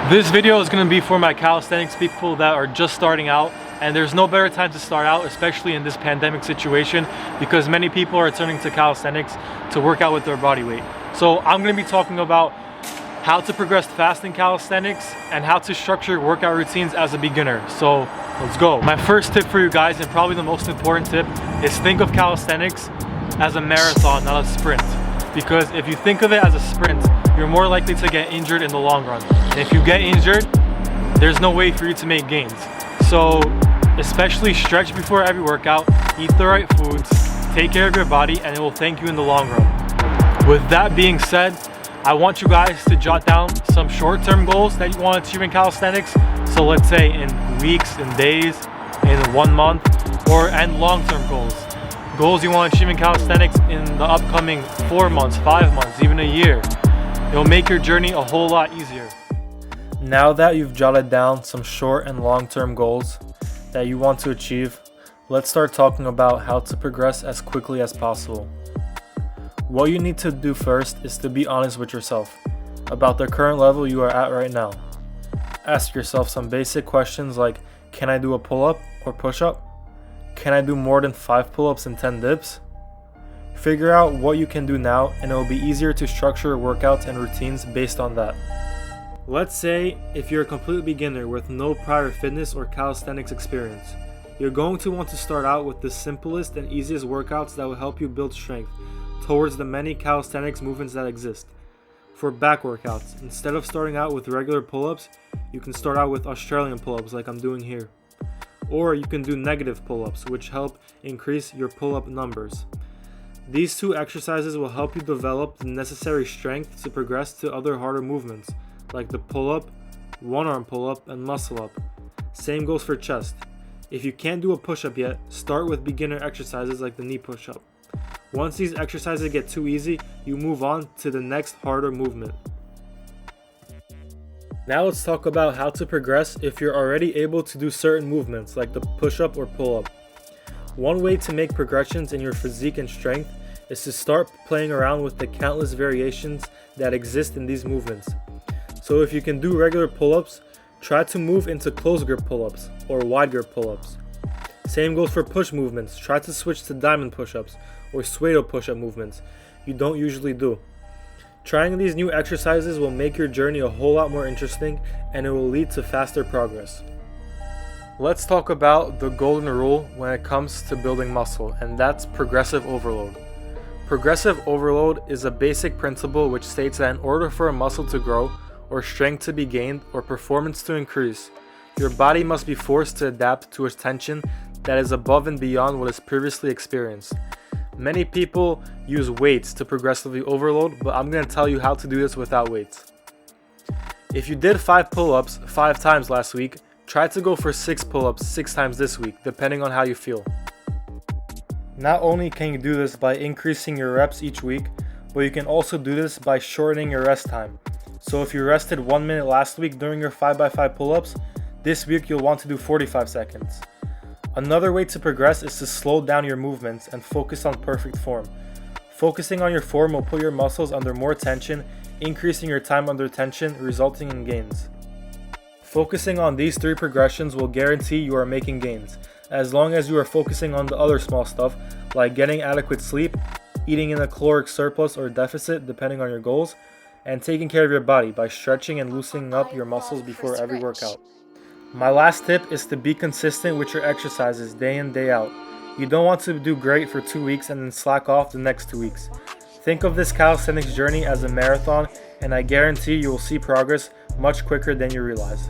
This video is going to be for my calisthenics people that are just starting out, and there's no better time to start out, especially in this pandemic situation, because many people are turning to calisthenics to work out with their body weight. So I'm going to be talking about how to progress fast in calisthenics and how to structure workout routines as a beginner. So let's go. My first tip for you guys, and probably the most important tip, is think of calisthenics as a marathon, not a sprint. Because if you think of it as a sprint, you're more likely to get injured in the long run. And if you get injured, there's no way for you to make gains. So especially stretch before every workout, eat the right foods, take care of your body, and it will thank you in the long run. With that being said, I want you guys to jot down some short-term goals that you want to achieve in calisthenics. So let's say in weeks, in days, in 1 month, and long-term goals. Goals you want to achieve in calisthenics in the upcoming 4 months, 5 months, even a year. It'll make your journey a whole lot easier. Now that you've jotted down some short and long-term goals that you want to achieve, let's start talking about how to progress as quickly as possible. What you need to do first is to be honest with yourself about the current level you are at right now. Ask yourself some basic questions like, can I do a pull-up or push-up? Can I do more than 5 pull-ups and 10 dips? Figure out what you can do now, and it will be easier to structure workouts and routines based on that. Let's say if you're a complete beginner with no prior fitness or calisthenics experience, you're going to want to start out with the simplest and easiest workouts that will help you build strength towards the many calisthenics movements that exist. For back workouts, instead of starting out with regular pull-ups, you can start out with Australian pull-ups like I'm doing here. Or you can do negative pull-ups, which help increase your pull-up numbers. These two exercises will help you develop the necessary strength to progress to other harder movements, like the pull-up, one-arm pull-up, and muscle-up. Same goes for chest. If you can't do a push-up yet, start with beginner exercises like the knee push-up. Once these exercises get too easy, you move on to the next harder movement. Now let's talk about how to progress if you're already able to do certain movements like the push-up or pull-up. One way to make progressions in your physique and strength is to start playing around with the countless variations that exist in these movements. So if you can do regular pull-ups, try to move into close grip pull-ups or wide grip pull-ups. Same goes for push movements. Try to switch to diamond push-ups or pseudo push-up movements you don't usually do. Trying these new exercises will make your journey a whole lot more interesting, and it will lead to faster progress. Let's talk about the golden rule when it comes to building muscle, and that's progressive overload. Progressive overload is a basic principle which states that in order for a muscle to grow, or strength to be gained, or performance to increase, your body must be forced to adapt to a tension that is above and beyond what is previously experienced. Many people use weights to progressively overload, but I'm going to tell you how to do this without weights. If you did 5 pull-ups 5 times last week, try to go for 6 pull-ups 6 times this week, depending on how you feel. Not only can you do this by increasing your reps each week, but you can also do this by shortening your rest time. So if you rested 1 minute last week during your 5x5 pull-ups, this week you'll want to do 45 seconds. Another way to progress is to slow down your movements and focus on perfect form. Focusing on your form will put your muscles under more tension, increasing your time under tension, resulting in gains. Focusing on these 3 progressions will guarantee you are making gains, as long as you are focusing on the other small stuff, like getting adequate sleep, eating in a caloric surplus or deficit depending on your goals, and taking care of your body by stretching and loosening up your muscles before every workout. My last tip is to be consistent with your exercises day in, day out. You don't want to do great for 2 weeks and then slack off the next 2 weeks. Think of this calisthenics journey as a marathon, and I guarantee you will see progress much quicker than you realize.